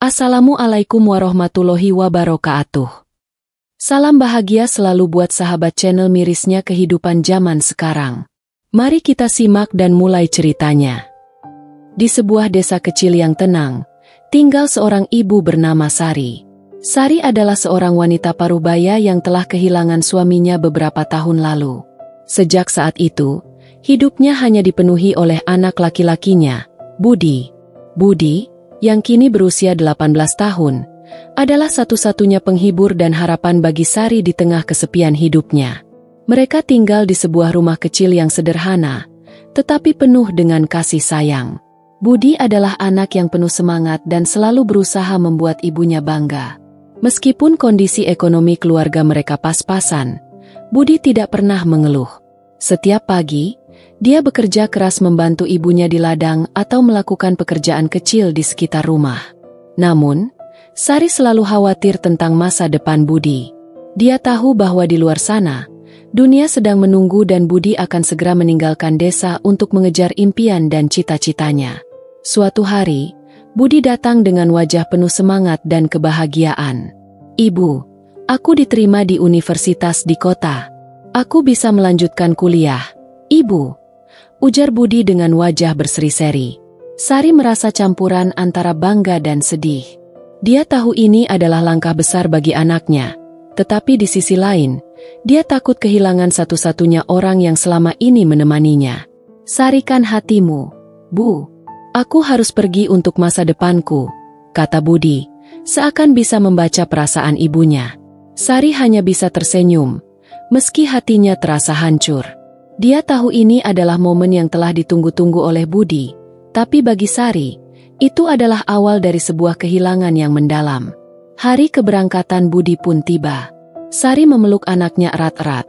Assalamualaikum warahmatullahi wabarakatuh. Salam bahagia selalu buat sahabat channel mirisnya kehidupan zaman sekarang. Mari kita simak dan mulai ceritanya. Di sebuah desa kecil yang tenang, tinggal seorang ibu bernama Sari. Sari adalah seorang wanita parubaya yang telah kehilangan suaminya beberapa tahun lalu. Sejak saat itu, hidupnya hanya dipenuhi oleh anak laki-lakinya, Budi. Budi, yang kini berusia 18 tahun, adalah satu-satunya penghibur dan harapan bagi Sari di tengah kesepian hidupnya. Mereka tinggal di sebuah rumah kecil yang sederhana, tetapi penuh dengan kasih sayang. Budi adalah anak yang penuh semangat dan selalu berusaha membuat ibunya bangga. Meskipun kondisi ekonomi keluarga mereka pas-pasan, Budi tidak pernah mengeluh. Setiap pagi, dia bekerja keras membantu ibunya di ladang atau melakukan pekerjaan kecil di sekitar rumah. Namun, Sari selalu khawatir tentang masa depan Budi. Dia tahu bahwa di luar sana, dunia sedang menunggu dan Budi akan segera meninggalkan desa untuk mengejar impian dan cita-citanya. Suatu hari, Budi datang dengan wajah penuh semangat dan kebahagiaan. "Ibu, aku diterima di universitas di kota. Aku bisa melanjutkan kuliah, Ibu," ujar Budi dengan wajah berseri-seri. Sari merasa campuran antara bangga dan sedih. Dia tahu ini adalah langkah besar bagi anaknya, tetapi di sisi lain, dia takut kehilangan satu-satunya orang yang selama ini menemaninya. "Sarikan hatimu, Bu. Aku harus pergi untuk masa depanku," kata Budi, seakan bisa membaca perasaan ibunya. Sari hanya bisa tersenyum, meski hatinya terasa hancur. Dia tahu ini adalah momen yang telah ditunggu-tunggu oleh Budi, tapi bagi Sari, itu adalah awal dari sebuah kehilangan yang mendalam. Hari keberangkatan Budi pun tiba. Sari memeluk anaknya erat-erat,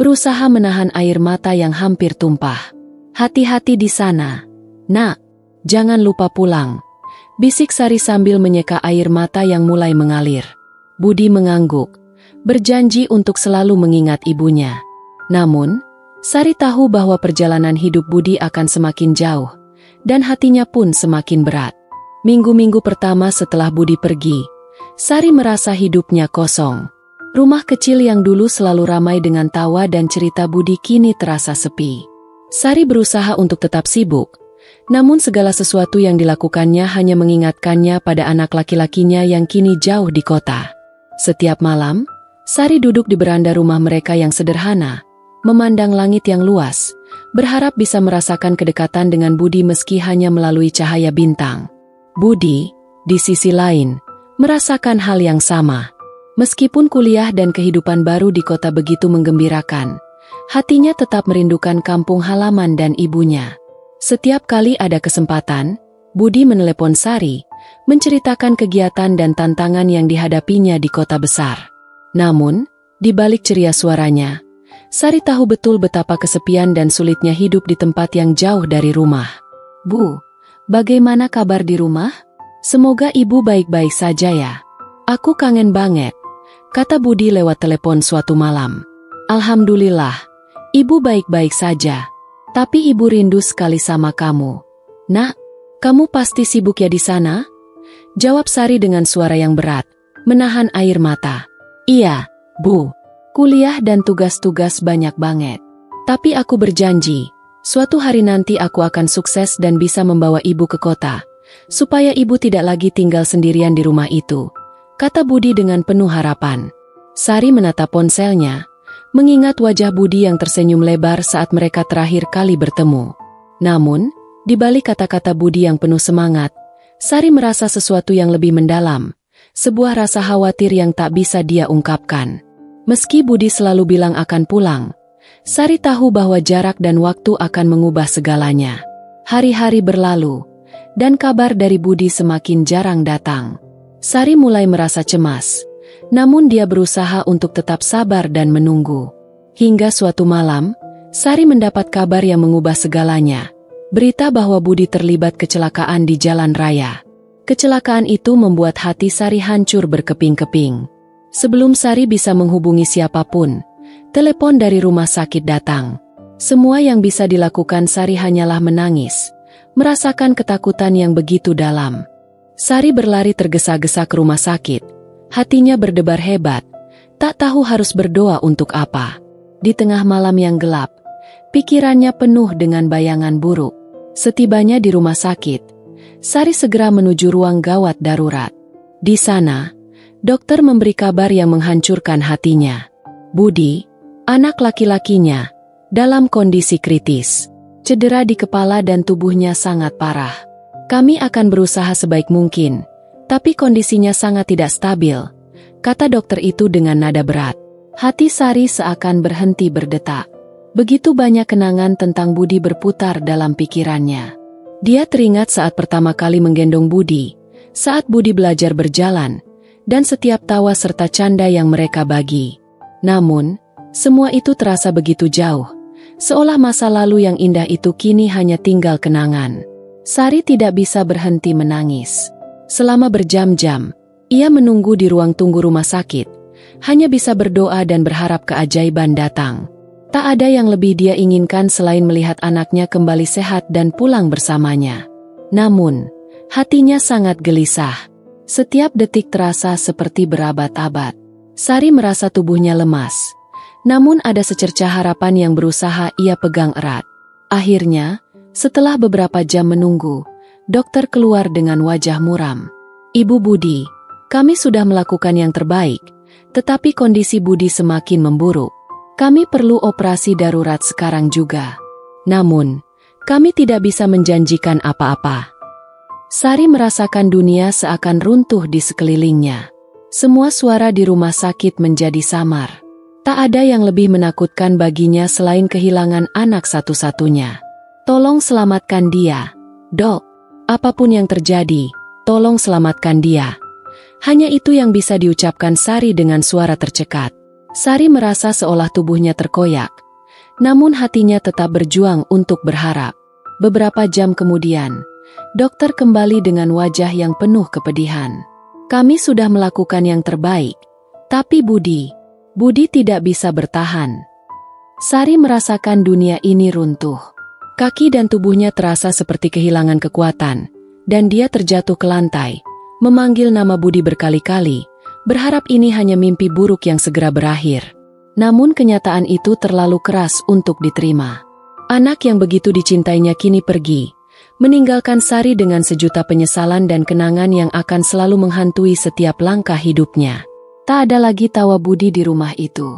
berusaha menahan air mata yang hampir tumpah. "Hati-hati di sana, Nak. Jangan lupa pulang," bisik Sari sambil menyeka air mata yang mulai mengalir. Budi mengangguk, berjanji untuk selalu mengingat ibunya. Namun, Sari tahu bahwa perjalanan hidup Budi akan semakin jauh, dan hatinya pun semakin berat. Minggu-minggu pertama setelah Budi pergi, Sari merasa hidupnya kosong. Rumah kecil yang dulu selalu ramai dengan tawa dan cerita Budi kini terasa sepi. Sari berusaha untuk tetap sibuk, namun segala sesuatu yang dilakukannya hanya mengingatkannya pada anak laki-lakinya yang kini jauh di kota. Setiap malam, Sari duduk di beranda rumah mereka yang sederhana, memandang langit yang luas, berharap bisa merasakan kedekatan dengan Budi meski hanya melalui cahaya bintang. Budi, di sisi lain, merasakan hal yang sama. Meskipun kuliah dan kehidupan baru di kota begitu menggembirakan, hatinya tetap merindukan kampung halaman dan ibunya. Setiap kali ada kesempatan, Budi menelepon Sari, menceritakan kegiatan dan tantangan yang dihadapinya di kota besar. Namun, di balik ceria suaranya, Sari tahu betul betapa kesepian dan sulitnya hidup di tempat yang jauh dari rumah. "Bu, bagaimana kabar di rumah? Semoga ibu baik-baik saja ya. Aku kangen banget," kata Budi lewat telepon suatu malam. "Alhamdulillah, ibu baik-baik saja. Tapi ibu rindu sekali sama kamu. Nak, kamu pasti sibuk ya di sana?" jawab Sari dengan suara yang berat, menahan air mata. "Iya, Bu. Kuliah dan tugas-tugas banyak banget. Tapi aku berjanji, suatu hari nanti aku akan sukses dan bisa membawa ibu ke kota, supaya ibu tidak lagi tinggal sendirian di rumah itu," kata Budi dengan penuh harapan. Sari menatap ponselnya, mengingat wajah Budi yang tersenyum lebar saat mereka terakhir kali bertemu. Namun, di balik kata-kata Budi yang penuh semangat, Sari merasa sesuatu yang lebih mendalam, sebuah rasa khawatir yang tak bisa dia ungkapkan. Meski Budi selalu bilang akan pulang, Sari tahu bahwa jarak dan waktu akan mengubah segalanya. Hari-hari berlalu, dan kabar dari Budi semakin jarang datang. Sari mulai merasa cemas, namun dia berusaha untuk tetap sabar dan menunggu. Hingga suatu malam, Sari mendapat kabar yang mengubah segalanya. Berita bahwa Budi terlibat kecelakaan di jalan raya. Kecelakaan itu membuat hati Sari hancur berkeping-keping. Sebelum Sari bisa menghubungi siapapun, telepon dari rumah sakit datang. Semua yang bisa dilakukan Sari hanyalah menangis, merasakan ketakutan yang begitu dalam. Sari berlari tergesa-gesa ke rumah sakit. Hatinya berdebar hebat, tak tahu harus berdoa untuk apa. Di tengah malam yang gelap, pikirannya penuh dengan bayangan buruk. Setibanya di rumah sakit, Sari segera menuju ruang gawat darurat. Di sana, dokter memberi kabar yang menghancurkan hatinya. Budi, anak laki-lakinya, dalam kondisi kritis. Cedera di kepala dan tubuhnya sangat parah. Kami akan berusaha sebaik mungkin, tapi kondisinya sangat tidak stabil, kata dokter itu dengan nada berat. Hati Sari seakan berhenti berdetak. Begitu banyak kenangan tentang Budi berputar dalam pikirannya. Dia teringat saat pertama kali menggendong Budi, saat Budi belajar berjalan, dan setiap tawa serta canda yang mereka bagi. Namun, semua itu terasa begitu jauh, seolah masa lalu yang indah itu kini hanya tinggal kenangan. Sari tidak bisa berhenti menangis. Selama berjam-jam, ia menunggu di ruang tunggu rumah sakit, hanya bisa berdoa dan berharap keajaiban datang. Tak ada yang lebih dia inginkan selain melihat anaknya kembali sehat dan pulang bersamanya. Namun, hatinya sangat gelisah. Setiap detik terasa seperti berabad-abad. Sari merasa tubuhnya lemas. Namun ada secercah harapan yang berusaha ia pegang erat. Akhirnya, setelah beberapa jam menunggu, dokter keluar dengan wajah muram. Ibu Budi, kami sudah melakukan yang terbaik, tetapi kondisi Budi semakin memburuk. Kami perlu operasi darurat sekarang juga. Namun, kami tidak bisa menjanjikan apa-apa. Sari merasakan dunia seakan runtuh di sekelilingnya. Semua suara di rumah sakit menjadi samar. Tak ada yang lebih menakutkan baginya selain kehilangan anak satu-satunya. Tolong selamatkan dia, Dok. Apapun yang terjadi, tolong selamatkan dia. Hanya itu yang bisa diucapkan Sari dengan suara tercekat. Sari merasa seolah tubuhnya terkoyak, namun hatinya tetap berjuang untuk berharap. Beberapa jam kemudian, dokter kembali dengan wajah yang penuh kepedihan. Kami sudah melakukan yang terbaik, tapi Budi tidak bisa bertahan. Sari merasakan dunia ini runtuh. Kaki dan tubuhnya terasa seperti kehilangan kekuatan, dan dia terjatuh ke lantai, memanggil nama Budi berkali-kali, berharap ini hanya mimpi buruk yang segera berakhir. Namun kenyataan itu terlalu keras untuk diterima. Anak yang begitu dicintainya kini pergi, meninggalkan Sari dengan sejuta penyesalan dan kenangan yang akan selalu menghantui setiap langkah hidupnya. Tak ada lagi tawa Budi di rumah itu.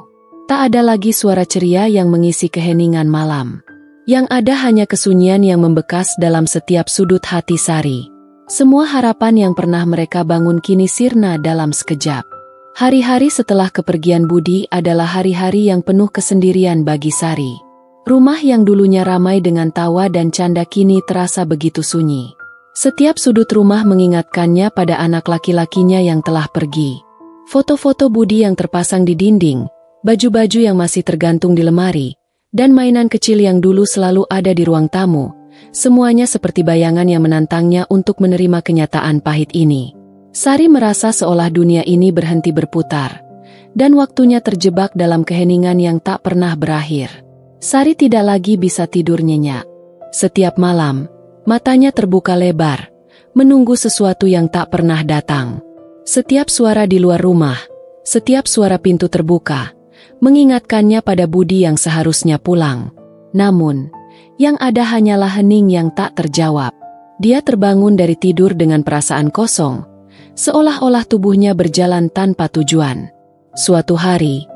Tak ada lagi suara ceria yang mengisi keheningan malam. Yang ada hanya kesunyian yang membekas dalam setiap sudut hati Sari. Semua harapan yang pernah mereka bangun kini sirna dalam sekejap. Hari-hari setelah kepergian Budi adalah hari-hari yang penuh kesendirian bagi Sari. Rumah yang dulunya ramai dengan tawa dan canda kini terasa begitu sunyi. Setiap sudut rumah mengingatkannya pada anak laki-lakinya yang telah pergi. Foto-foto Budi yang terpasang di dinding, baju-baju yang masih tergantung di lemari, dan mainan kecil yang dulu selalu ada di ruang tamu, semuanya seperti bayangan yang menantangnya untuk menerima kenyataan pahit ini. Sari merasa seolah dunia ini berhenti berputar, dan waktunya terjebak dalam keheningan yang tak pernah berakhir. Sari tidak lagi bisa tidur nyenyak. Setiap malam, matanya terbuka lebar, menunggu sesuatu yang tak pernah datang. Setiap suara di luar rumah, setiap suara pintu terbuka, mengingatkannya pada Budi yang seharusnya pulang. Namun, yang ada hanyalah hening yang tak terjawab. Dia terbangun dari tidur dengan perasaan kosong, seolah-olah tubuhnya berjalan tanpa tujuan. Suatu hari,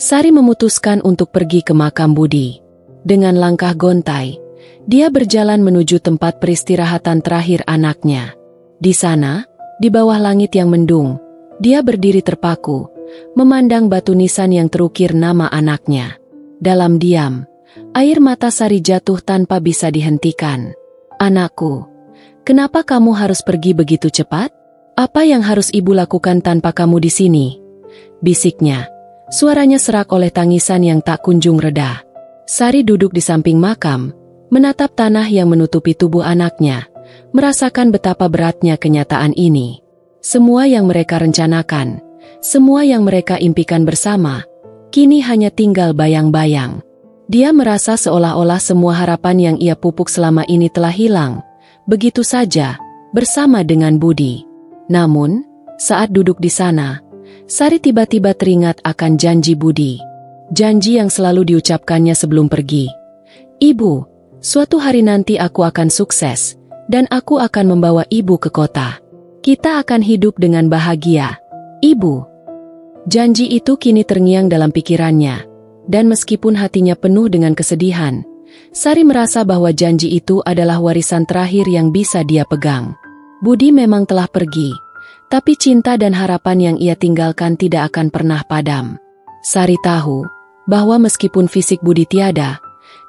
Sari memutuskan untuk pergi ke makam Budi. Dengan langkah gontai, dia berjalan menuju tempat peristirahatan terakhir anaknya. Di sana, di bawah langit yang mendung, dia berdiri terpaku, memandang batu nisan yang terukir nama anaknya. Dalam diam, air mata Sari jatuh tanpa bisa dihentikan. "Anakku, kenapa kamu harus pergi begitu cepat? Apa yang harus ibu lakukan tanpa kamu di sini?" bisiknya. Suaranya serak oleh tangisan yang tak kunjung reda. Sari duduk di samping makam, menatap tanah yang menutupi tubuh anaknya, merasakan betapa beratnya kenyataan ini. Semua yang mereka rencanakan, semua yang mereka impikan bersama, kini hanya tinggal bayang-bayang. Dia merasa seolah-olah semua harapan yang ia pupuk selama ini telah hilang, begitu saja, bersama dengan Budi. Namun, saat duduk di sana, Sari tiba-tiba teringat akan janji Budi. Janji yang selalu diucapkannya sebelum pergi. Ibu, suatu hari nanti aku akan sukses, dan aku akan membawa ibu ke kota. Kita akan hidup dengan bahagia, ibu. Janji itu kini terngiang dalam pikirannya, dan meskipun hatinya penuh dengan kesedihan, Sari merasa bahwa janji itu adalah warisan terakhir yang bisa dia pegang. Budi memang telah pergi, tapi cinta dan harapan yang ia tinggalkan tidak akan pernah padam. Sari tahu bahwa meskipun fisik Budi tiada,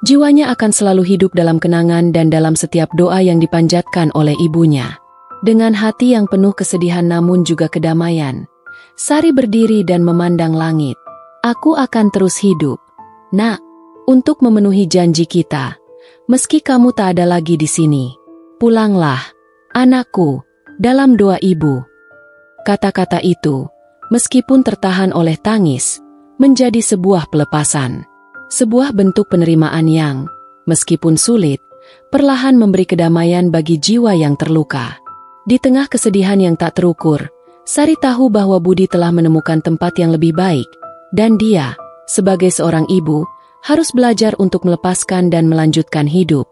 jiwanya akan selalu hidup dalam kenangan dan dalam setiap doa yang dipanjatkan oleh ibunya. Dengan hati yang penuh kesedihan namun juga kedamaian, Sari berdiri dan memandang langit. Aku akan terus hidup, Nak, untuk memenuhi janji kita. Meski kamu tak ada lagi di sini, pulanglah, anakku, dalam doa ibu. Kata-kata itu, meskipun tertahan oleh tangis, menjadi sebuah pelepasan. Sebuah bentuk penerimaan yang, meskipun sulit, perlahan memberi kedamaian bagi jiwa yang terluka. Di tengah kesedihan yang tak terukur, Sari tahu bahwa Budi telah menemukan tempat yang lebih baik, dan dia, sebagai seorang ibu, harus belajar untuk melepaskan dan melanjutkan hidup.